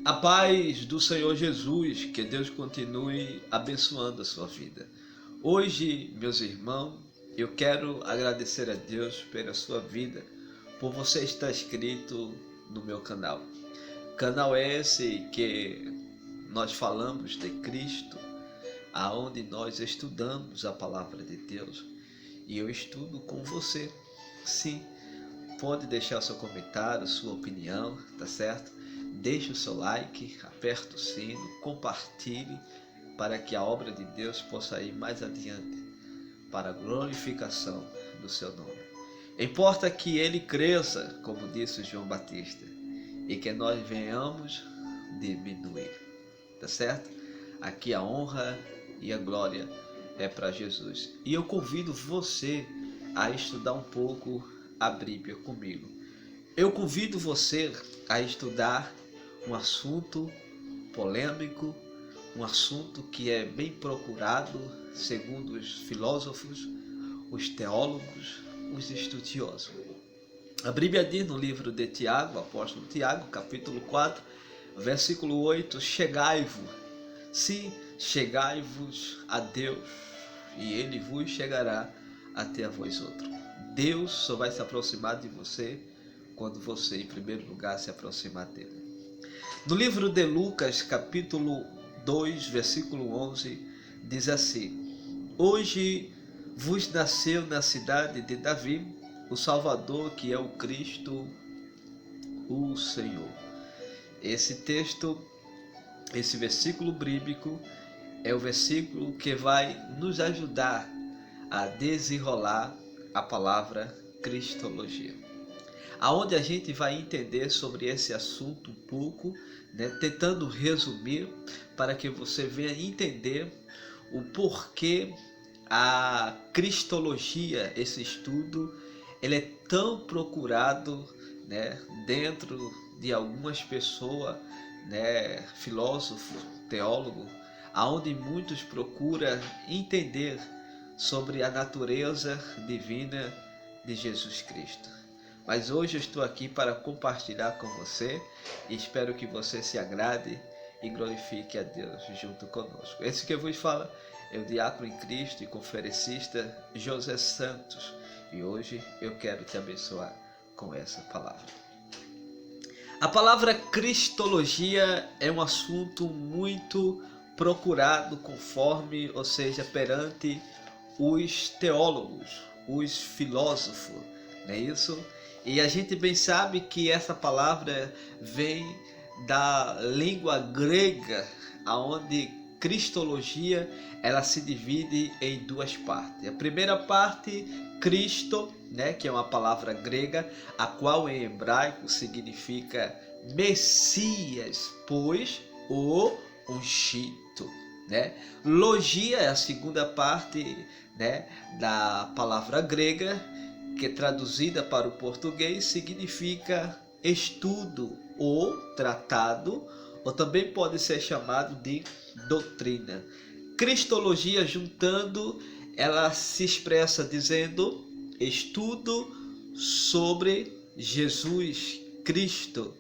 A paz do Senhor Jesus, que Deus continue abençoando a sua vida. Hoje, meus irmãos, eu quero agradecer a Deus pela sua vida, por você estar inscrito no meu canal. Canal esse que nós falamos de Cristo, aonde nós estudamos a palavra de Deus. E eu estudo com você. Sim, pode deixar seu comentário, sua opinião, tá certo? Deixe o seu like, aperte o sino, compartilhe para que a obra de Deus possa ir mais adiante para a glorificação do seu nome. Importa que ele cresça, como disse João Batista, e que nós venhamos diminuir, tá certo? Aqui a honra e a glória é para Jesus. E eu convido você a estudar um pouco a Bíblia comigo. Eu convido você a estudar um assunto polêmico, um assunto que é bem procurado segundo os filósofos, os teólogos, os estudiosos. A Bíblia diz no livro de Tiago, o apóstolo Tiago, capítulo 4, versículo 8, chegai-vos, sim, chegai-vos a Deus, e ele vos chegará até a vós outros. Deus só vai se aproximar de você quando você, em primeiro lugar, se aproximar dele. No livro de Lucas, capítulo 2, versículo 11, diz assim: Hoje vos nasceu na cidade de Davi o Salvador, que é o Cristo, o Senhor. Esse texto, esse versículo bíblico, é o versículo que vai nos ajudar a desenrolar a palavra cristologia, aonde a gente vai entender sobre esse assunto um pouco, tentando resumir para que você venha entender o porquê a cristologia, esse estudo, ele é tão procurado, dentro de algumas pessoas, filósofos, teólogos, aonde muitos procuram entender sobre a natureza divina de Jesus Cristo. Mas hoje eu estou aqui para compartilhar com você e espero que você se agrade e glorifique a Deus junto conosco. Esse que eu vos falo é o diácono em Cristo e conferencista José Santos, e hoje eu quero te abençoar com essa palavra. A palavra cristologia é um assunto muito procurado conforme, ou seja, perante os teólogos, os filósofos, não é isso? E a gente bem sabe que essa palavra vem da língua grega, aonde cristologia ela se divide em duas partes. A primeira parte, Cristo, que é uma palavra grega, a qual em hebraico significa Messias, pois o ungido. Logia é a segunda parte, da palavra grega, que traduzida para o português significa estudo ou tratado, ou também pode ser chamado de doutrina. Cristologia, juntando, ela se expressa dizendo estudo sobre Jesus Cristo,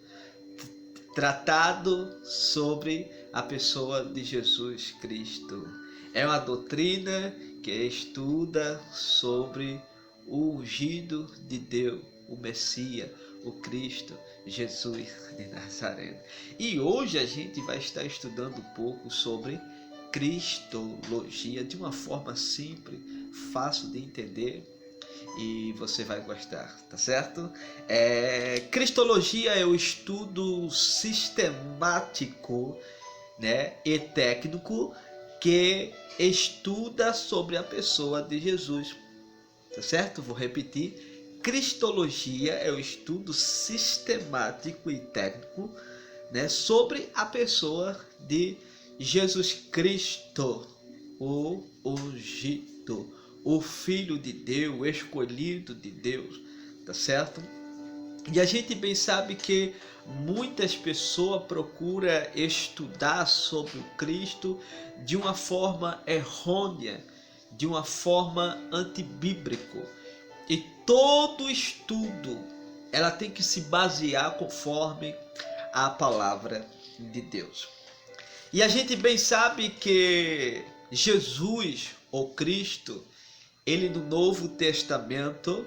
tratado sobre a pessoa de Jesus Cristo. É uma doutrina que estuda sobre o ungido de Deus, o Messias, o Cristo, Jesus de Nazaré. E hoje a gente vai estar estudando um pouco sobre cristologia de uma forma simples, fácil de entender, e você vai gostar, tá certo? Cristologia é o estudo sistemático, e técnico que estuda sobre a pessoa de Jesus, tá certo? Vou repetir: cristologia é o estudo sistemático e técnico, sobre a pessoa de Jesus Cristo, o ungido, o Filho de Deus, o escolhido de Deus, tá certo? E a gente bem sabe que muitas pessoas procuram estudar sobre o Cristo de uma forma errônea, de uma forma antibíblica. E todo estudo ela tem que se basear conforme a palavra de Deus. E a gente bem sabe que Jesus, ou Cristo, ele no Novo Testamento,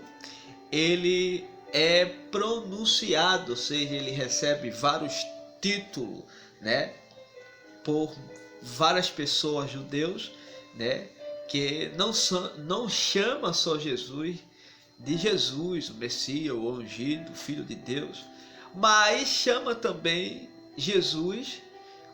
ele é pronunciado, ou seja, ele recebe vários títulos, né, por várias pessoas judeus, né, que não chama só Jesus de Jesus, o Messias, o ungido, o Filho de Deus, mas chama também Jesus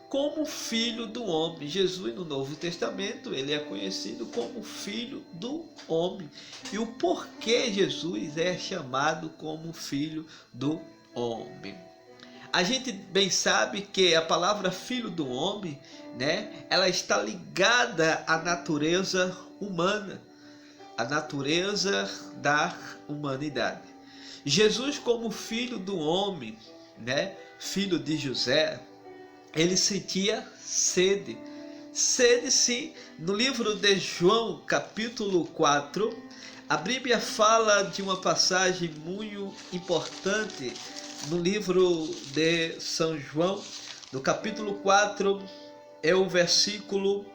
como Filho do Homem. Jesus no Novo Testamento, ele é conhecido como Filho do Homem. E o porquê Jesus é chamado como Filho do Homem? A gente bem sabe que a palavra Filho do Homem, né, ela está ligada à natureza humana, à natureza da humanidade. Jesus como Filho do Homem, né, filho de José, ele sentia sede. Sede, sim. No livro de João, capítulo 4, a Bíblia fala de uma passagem muito importante no livro de São João, no capítulo 4, é o versículo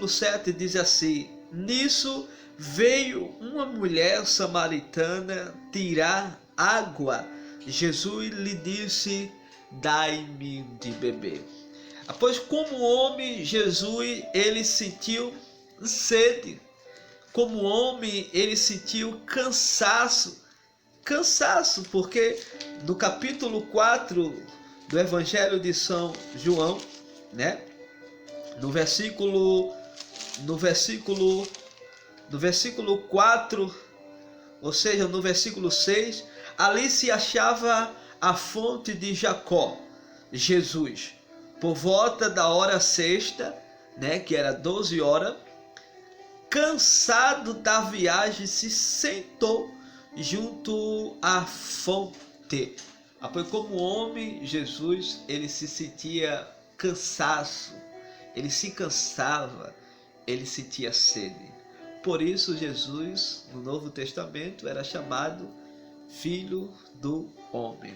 7, diz assim: nisso veio uma mulher samaritana tirar água. Jesus lhe disse: dai-me de beber. Pois como homem, Jesus ele sentiu sede. Como homem, ele sentiu cansaço, porque no capítulo 4 do Evangelho de São João, né, no versículo 4, ou seja, no versículo 6, ali se achava a fonte de Jacó. Jesus, por volta da hora sexta, né, que era 12 horas, cansado da viagem, se sentou junto à fonte. Pois como homem, Jesus, ele se sentia cansaço, ele se cansava, ele sentia sede. Por isso Jesus, no Novo Testamento, era chamado Filho do Homem.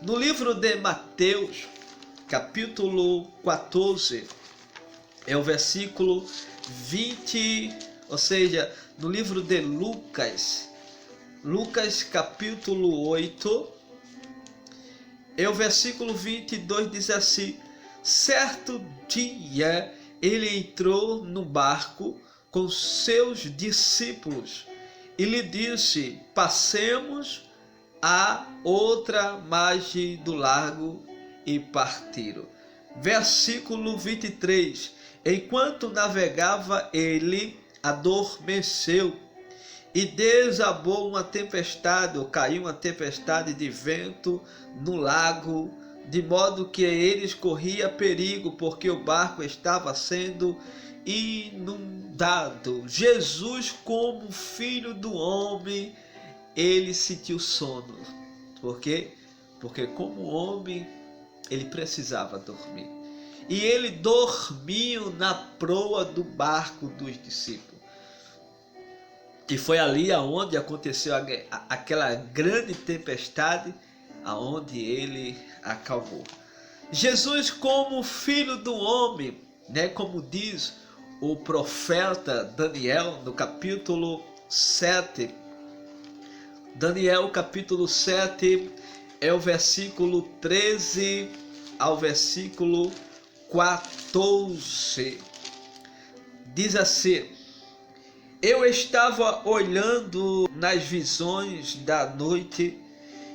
No livro de Mateus, capítulo 14, é o versículo 20, ou seja, no livro de Lucas, capítulo 8, é o versículo 22, diz assim: certo dia ele entrou no barco com seus discípulos e lhe disse: passemos à outra margem do lago, e partiram. Versículo 23: enquanto navegava, ele adormeceu e desabou uma tempestade, ou caiu uma tempestade de vento no lago, de modo que eles corriam perigo, porque o barco estava sendo inundado. Jesus, como Filho do Homem, ele sentiu sono. Por quê? Porque como homem, ele precisava dormir. E ele dormiu na proa do barco dos discípulos. E foi ali aonde aconteceu aquela grande tempestade, aonde ele acalmou. Jesus, como Filho do Homem, né, como diz o profeta Daniel no capítulo 7. Daniel capítulo 7 é o versículo 13 ao versículo 14. Diz assim: eu estava olhando nas visões da noite,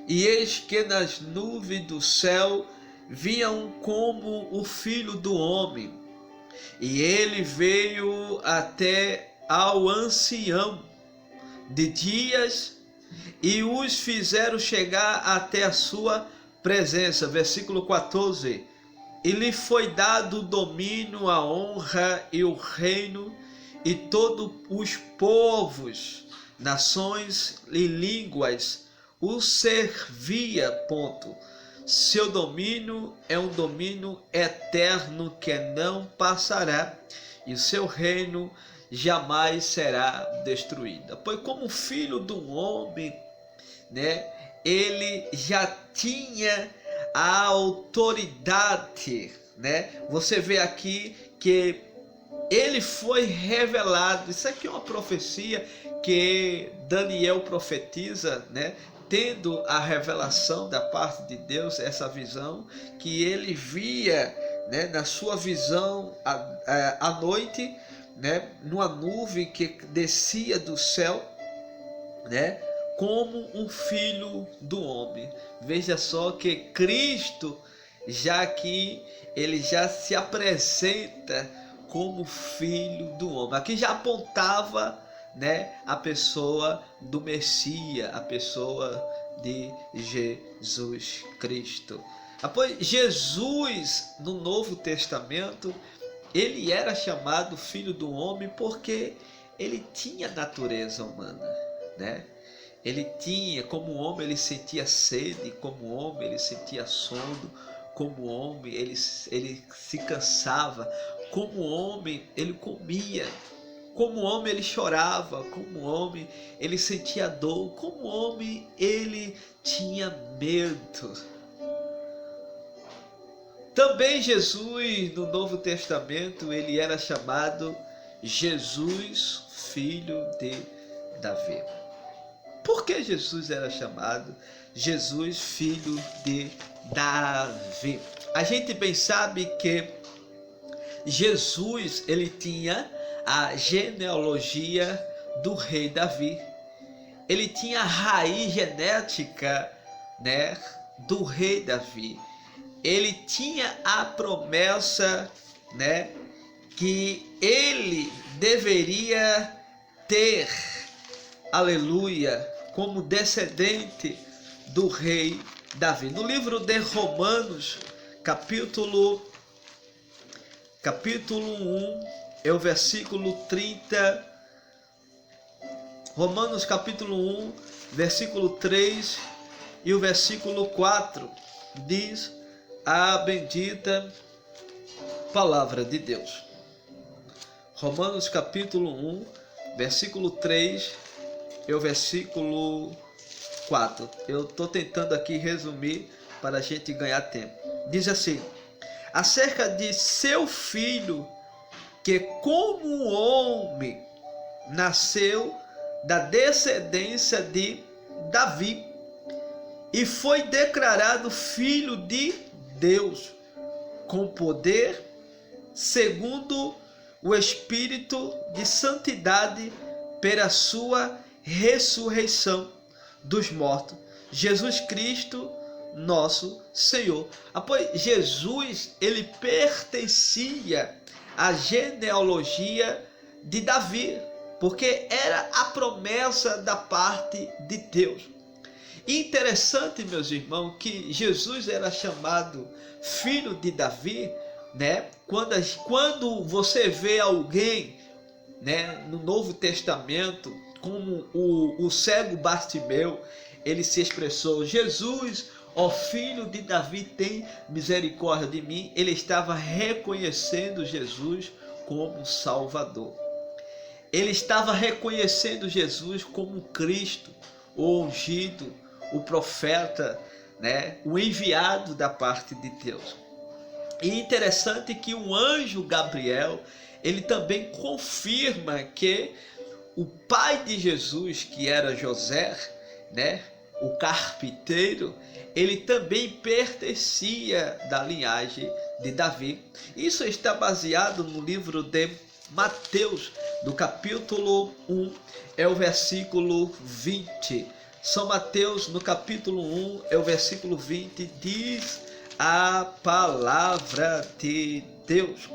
e eis que nas nuvens do céu vinham como o Filho do Homem, e ele veio até ao ancião de dias e os fizeram chegar até a sua presença. Versículo 14: e lhe foi dado o domínio, a honra e o reino, e todos os povos, nações e línguas o servia. Ponto. Seu domínio é um domínio eterno que não passará, e o seu reino jamais será destruído. Pois como filho do homem, né, ele já tinha a autoridade, né? Você vê aqui que ele foi revelado. Isso aqui é uma profecia que Daniel profetiza, né? Tendo a revelação da parte de Deus, essa visão que ele via, né, na sua visão à noite, né, numa nuvem que descia do céu, né, como um filho do homem. Veja só que Cristo, já que ele já se apresenta como filho do homem, aqui já apontava, né, a pessoa do Messias, a pessoa de Jesus Cristo. Após Jesus, no Novo Testamento, ele era chamado filho do homem porque ele tinha natureza humana, né? Ele tinha, como homem ele sentia sede, como homem ele sentia sono, como homem ele se cansava, como homem ele comia, como homem ele chorava, como homem ele sentia dor, como homem ele tinha medo. Também Jesus, no Novo Testamento, ele era chamado Jesus, filho de Davi. Por que Jesus era chamado Jesus, filho de Davi? A gente bem sabe que Jesus, ele tinha a genealogia do rei Davi. Ele tinha a raiz genética, né, do rei Davi. Ele tinha a promessa, né, que ele deveria ter, aleluia, como descendente do rei Davi. No livro de Romanos, capítulo 1, é o versículo 30. Romanos capítulo 1, versículo 3 e o versículo 4 diz a bendita palavra de Deus. Romanos capítulo 1, versículo 3 e o versículo 4. Eu estou tentando aqui resumir para a gente ganhar tempo. Diz assim: acerca de seu filho, que como homem nasceu da descendência de Davi e foi declarado filho de Deus com poder, segundo o Espírito de santidade, pela sua ressurreição dos mortos, Jesus Cristo, nosso Senhor. Após Jesus, ele pertencia à genealogia de Davi, porque era a promessa da parte de Deus. Interessante, meus irmãos, que Jesus era chamado filho de Davi, né? Quando você vê alguém, né, no Novo Testamento, como o cego Bartimeu, ele se expressou: Jesus, ó filho de Davi, tem misericórdia de mim. Ele estava reconhecendo Jesus como Salvador. Ele estava reconhecendo Jesus como Cristo, o ungido, o profeta, né, o enviado da parte de Deus. E interessante que o anjo Gabriel, ele também confirma que o pai de Jesus, que era José, né, o carpinteiro, ele também pertencia da linhagem de Davi. Isso está baseado no livro de Mateus, do capítulo 1, é o versículo 20. São Mateus, no capítulo 1, é o versículo 20, diz a palavra de Deus: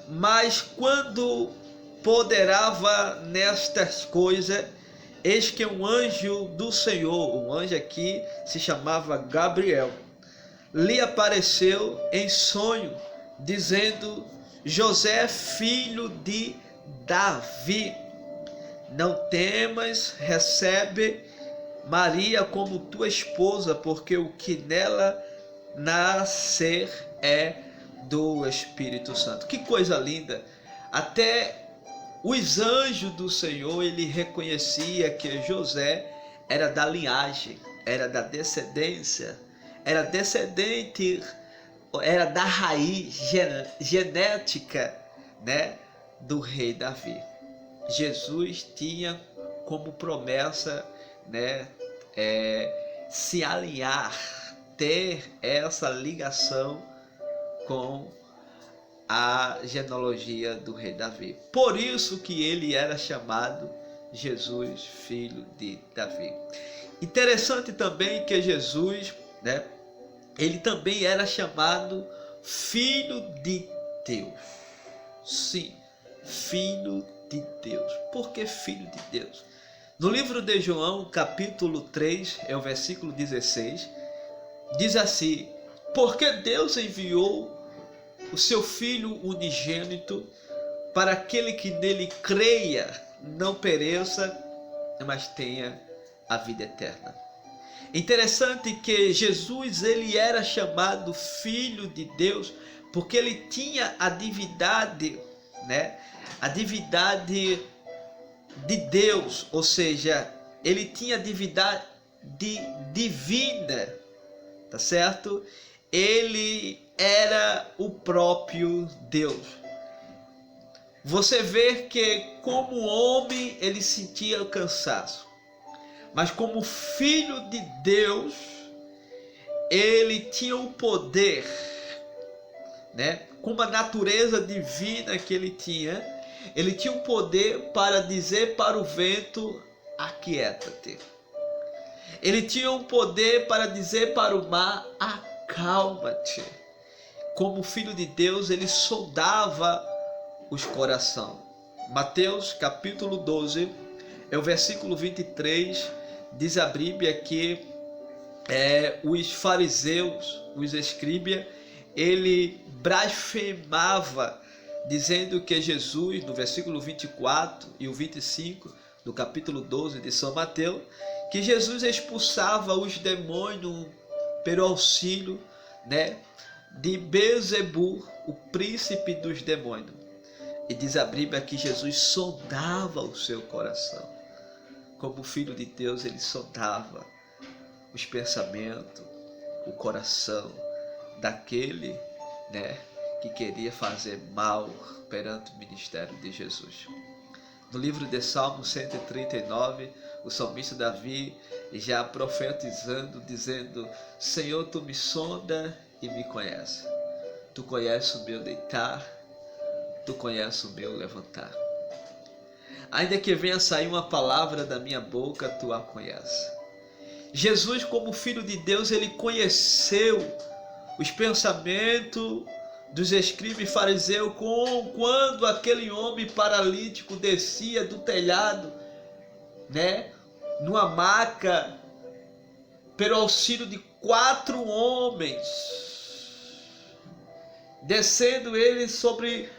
mas quando ponderava nestas coisas, eis que um anjo do Senhor, um anjo aqui se chamava Gabriel, lhe apareceu em sonho, dizendo: José, filho de Davi, não temas, recebe Maria como tua esposa, porque o que nela nascer é do Espírito Santo. Que coisa linda! Até os anjos do Senhor, ele reconhecia que José era da linhagem, era da descendência, era descendente, era da raiz genética, né, do rei Davi. Jesus tinha como promessa, né, se alinhar, ter essa ligação com a genealogia do rei Davi. Por isso que ele era chamado Jesus, filho de Davi. Interessante também que Jesus, né, ele também era chamado filho de Deus. Sim, filho de Deus. Por que filho de Deus? No livro de João, capítulo 3, é o versículo 16, diz assim: porque Deus enviou o seu Filho unigênito para aquele que nele creia, não pereça, mas tenha a vida eterna. Interessante que Jesus, ele era chamado Filho de Deus porque ele tinha a divindade, né? A divindade de Deus, ou seja, ele tinha a divindade divina, tá certo? Ele era o próprio Deus. Você vê que como homem ele sentia cansaço, mas como filho de Deus ele tinha o poder, né? Com a natureza divina que ele tinha o poder para dizer para o vento: aquieta-te. Ele tinha um poder para dizer para o mar: acalma-te. Como filho de Deus, ele sondava os corações. Mateus capítulo 12, é o versículo 23, diz a Bíblia que os fariseus, os escribas, ele blasfemava, dizendo que Jesus, no versículo 24 e o 25, do capítulo 12 de São Mateus, que Jesus expulsava os demônios pelo auxílio, né, de Beelzebul, o príncipe dos demônios. E diz a Bíblia que Jesus sondava o seu coração. Como filho de Deus, ele sondava os pensamentos, o coração daquele, né, que queria fazer mal perante o ministério de Jesus. No livro de Salmo 139, o salmista Davi já profetizando, dizendo: Senhor, tu me sonda e me conhece. Tu conheces o meu deitar, tu conheces o meu levantar. Ainda que venha sair uma palavra da minha boca, tu a conheces. Jesus, como filho de Deus, ele conheceu os pensamentos dos escribas e fariseus quando aquele homem paralítico descia do telhado, né, numa maca, pelo auxílio de 4 homens, descendo ele sobre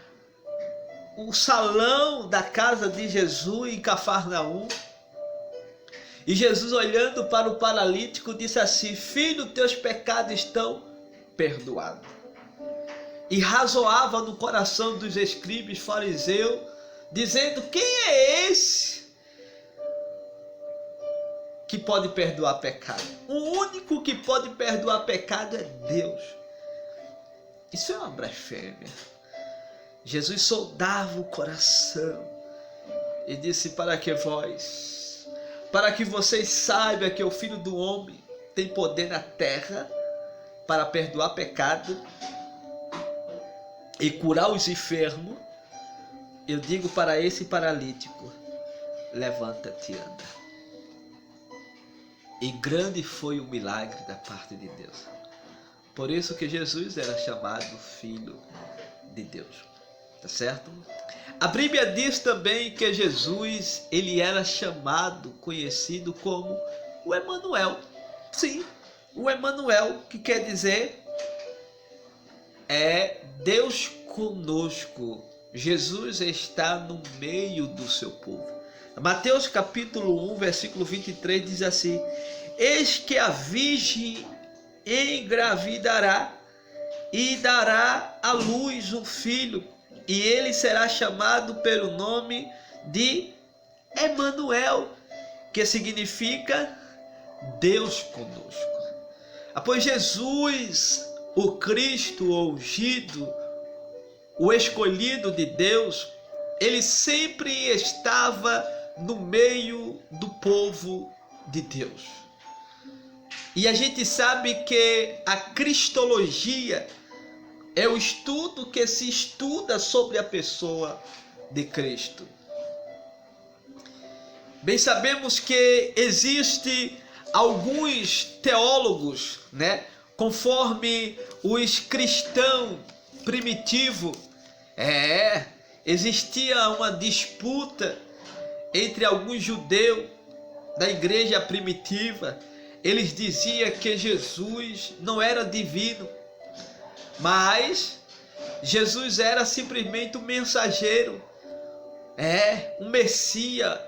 o salão da casa de Jesus em Cafarnaum. E Jesus, olhando para o paralítico, disse assim: filho, teus pecados estão perdoados. E razoava no coração dos escribas fariseus, dizendo: quem é esse que pode perdoar pecado? O único que pode perdoar pecado é Deus. Isso é uma blasfêmia. Jesus sondava o coração e disse: para que vocês saibam que o Filho do Homem tem poder na terra para perdoar pecado e curar os enfermos, eu digo para esse paralítico: levanta-te e anda. E grande foi o milagre da parte de Deus. Por isso que Jesus era chamado Filho de Deus. Tá certo? A Bíblia diz também que Jesus, ele era chamado, conhecido como o Emanuel. Sim, o Emanuel, que quer dizer Deus conosco. Jesus está no meio do seu povo. Mateus capítulo 1, versículo 23 diz assim: eis que a virgem engravidará e dará à luz um filho, e ele será chamado pelo nome de Emanuel, que significa Deus conosco. Pois Jesus, o Cristo o ungido, o escolhido de Deus, ele sempre estava no meio do povo de Deus. E a gente sabe que a cristologia é o estudo que se estuda sobre a pessoa de Cristo. Bem sabemos que existe alguns teólogos, né, conforme os cristãos primitivos, existia uma disputa entre alguns judeus da igreja primitiva. Eles diziam que Jesus não era divino, mas Jesus era simplesmente um mensageiro, um Messias,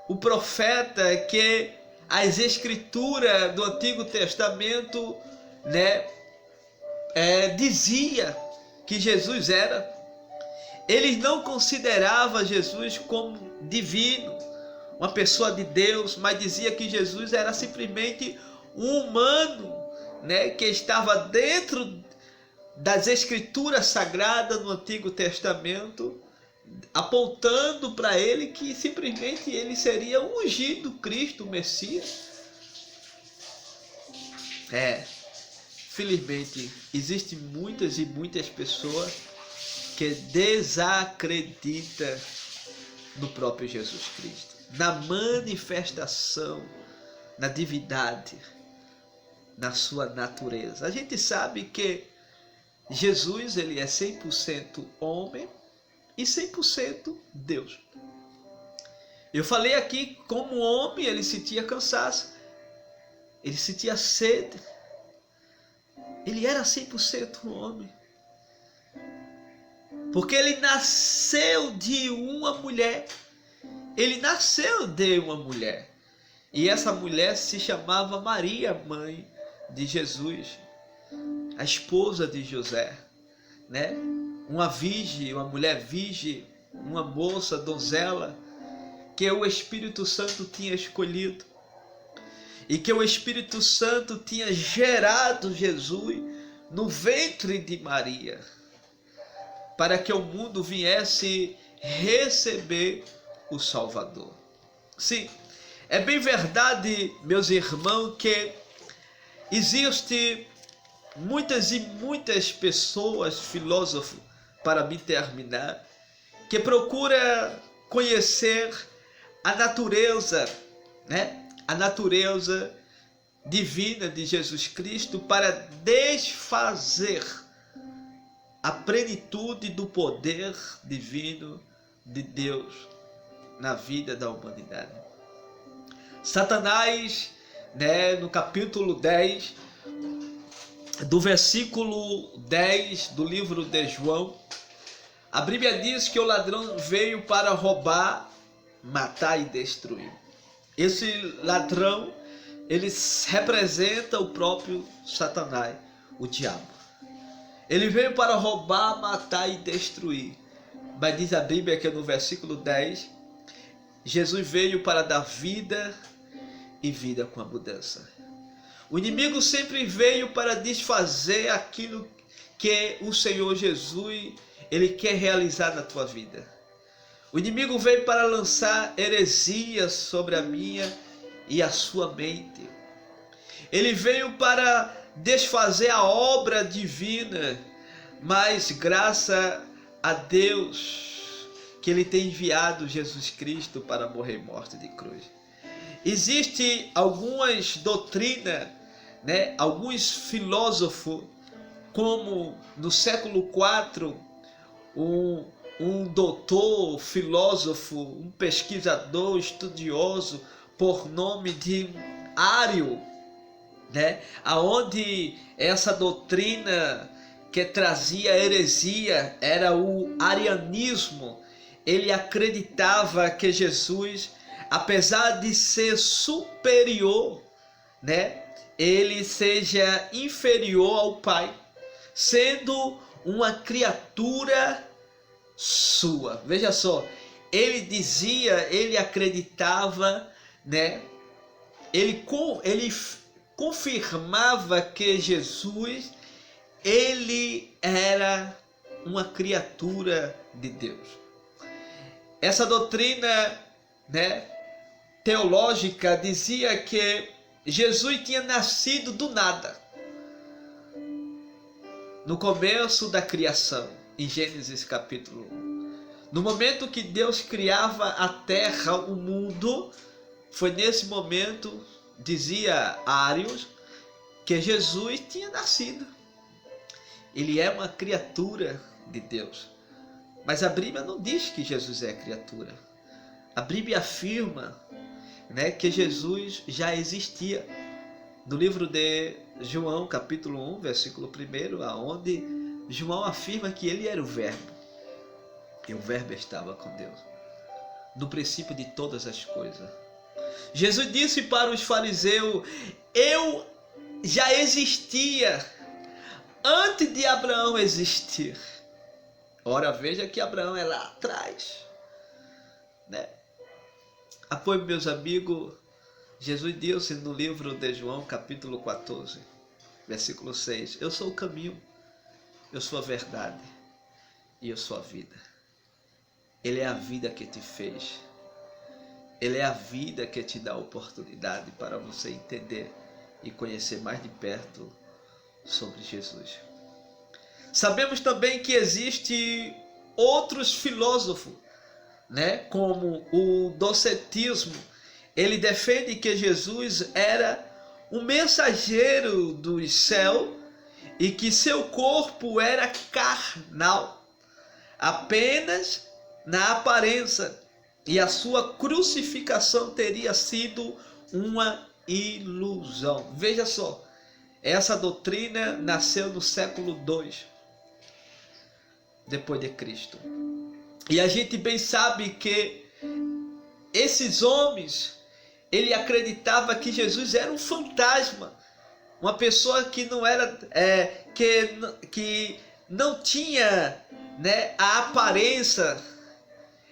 o profeta que as escrituras do Antigo Testamento, dizia que Jesus era. Eles não consideravam Jesus como divino, uma pessoa de Deus, mas dizia que Jesus era simplesmente um humano, que estava dentro das escrituras sagradas do Antigo Testamento, apontando para ele que simplesmente ele seria o ungido Cristo, o Messias. Felizmente, existem muitas e muitas pessoas que desacreditam no próprio Jesus Cristo, na manifestação, na divindade, na sua natureza. A gente sabe que Jesus, ele é 100% homem e 100% Deus. Eu falei aqui, como homem, ele sentia cansaço, ele sentia sede. Ele era 100% homem. Porque ele nasceu de uma mulher. Ele nasceu de uma mulher. E essa mulher se chamava Maria, mãe de Jesus, a esposa de José, uma virgem, uma mulher virgem, uma moça, donzela, que o Espírito Santo tinha escolhido. E que o Espírito Santo tinha gerado Jesus no ventre de Maria, para que o mundo viesse receber o Salvador. Sim, é bem verdade, meus irmãos, que existe muitas e muitas pessoas, filósofos, para me terminar, que procura conhecer a natureza, a natureza divina de Jesus Cristo para desfazer a plenitude do poder divino de Deus na vida da humanidade. Satanás, no capítulo 10, do versículo 10 do livro de João, a Bíblia diz que o ladrão veio para roubar, matar e destruir. Esse ladrão, ele representa o próprio Satanás, o diabo. Ele veio para roubar, matar e destruir. Mas diz a Bíblia que no versículo 10, Jesus veio para dar vida e vida com abundância. O inimigo sempre veio para desfazer aquilo que o Senhor Jesus, ele quer realizar na tua vida. O inimigo veio para lançar heresias sobre a minha e a sua mente. Ele veio para desfazer a obra divina, mas graças a Deus que ele tem enviado Jesus Cristo para morrer morte de cruz. Existe algumas doutrinas, alguns filósofos, como no século IV, um doutor, filósofo, um pesquisador, estudioso, por nome de Ário, aonde essa doutrina que trazia heresia era o arianismo. Ele acreditava que Jesus, apesar de ser superior, ele seja inferior ao Pai, sendo uma criatura sua. Veja só, ele dizia, ele acreditava, ele confirmava que Jesus, ele era uma criatura de Deus. Essa doutrina, né, teológica dizia que Jesus tinha nascido do nada, no começo da criação, em Gênesis capítulo 1. No momento que Deus criava a terra, o mundo, foi nesse momento, dizia Arius, que Jesus tinha nascido. Ele é uma criatura de Deus. Mas a Bíblia não diz que Jesus é criatura. A Bíblia afirma, né, que Jesus já existia. No livro de João, capítulo 1, versículo 1, aonde João afirma que ele era o Verbo. E o Verbo estava com Deus, no princípio de todas as coisas. Jesus disse para os fariseus: eu já existia antes de Abraão existir. Ora, veja que Abraão é lá atrás, né? Apoio, meus amigos, Jesus disse no livro de João, capítulo 14, versículo 6, eu sou o caminho, eu sou a verdade e eu sou a vida. Ele é a vida que te fez. Ele é a vida que te dá a oportunidade para você entender e conhecer mais de perto sobre Jesus. Sabemos também que existe outros filósofos, né, como o docetismo. Ele defende que Jesus era um mensageiro do céu e que seu corpo era carnal, apenas na aparência, e a sua crucificação teria sido uma ilusão. Veja só, essa doutrina nasceu no século II depois de Cristo. E a gente bem sabe que esses homens, ele acreditava que Jesus era um fantasma, uma pessoa que não era, que não tinha, né, a aparência,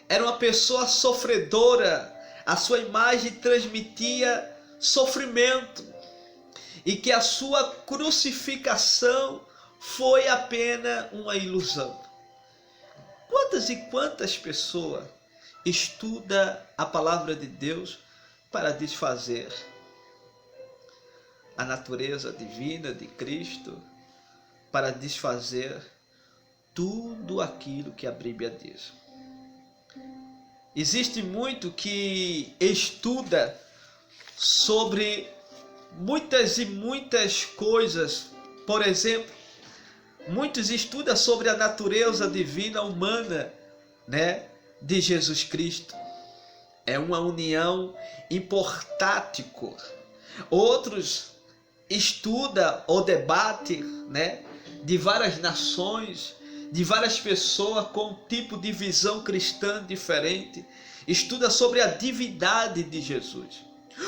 era uma pessoa sofredora, a sua imagem transmitia sofrimento, e que a sua crucificação foi apenas uma ilusão. Quantas e quantas pessoas estudam a palavra de Deus para desfazer a natureza divina de Cristo, para desfazer tudo aquilo que a Bíblia diz? Existe muito que estuda sobre muitas e muitas coisas. Por exemplo, muitos estudam sobre a natureza divina humana, né, de Jesus Cristo. É uma união hipostática. Outros estudam ou debatem, né, de várias nações, de várias pessoas com um tipo de visão cristã diferente. Estuda sobre a divindade de Jesus.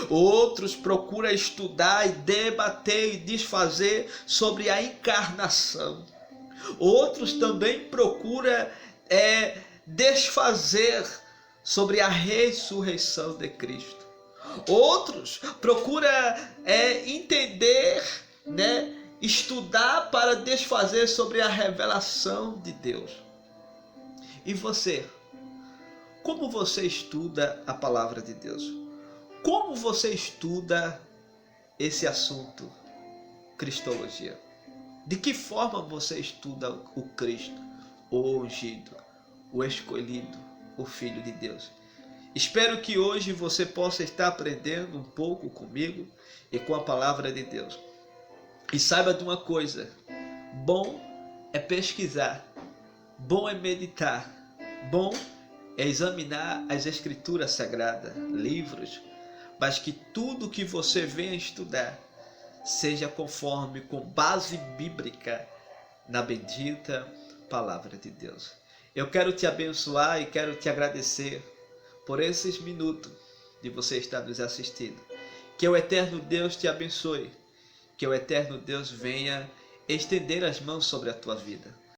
Outros procuram estudar e debater e desfazer sobre a encarnação. Outros também procuram desfazer sobre a ressurreição de Cristo. Outros procuram entender, né, estudar para desfazer sobre a revelação de Deus. E você? Como você estuda a palavra de Deus? Como você estuda esse assunto, cristologia? De que forma você estuda o Cristo, o ungido, o escolhido, o Filho de Deus? Espero que hoje você possa estar aprendendo um pouco comigo e com a palavra de Deus. E saiba de uma coisa: bom é pesquisar, bom é meditar, bom é examinar as Escrituras Sagradas, livros, mas que tudo que você venha estudar seja conforme, com base bíblica, na bendita palavra de Deus. Eu quero te abençoar e quero te agradecer por esses minutos de você estar nos assistindo. Que o eterno Deus te abençoe. Que o eterno Deus venha estender as mãos sobre a tua vida.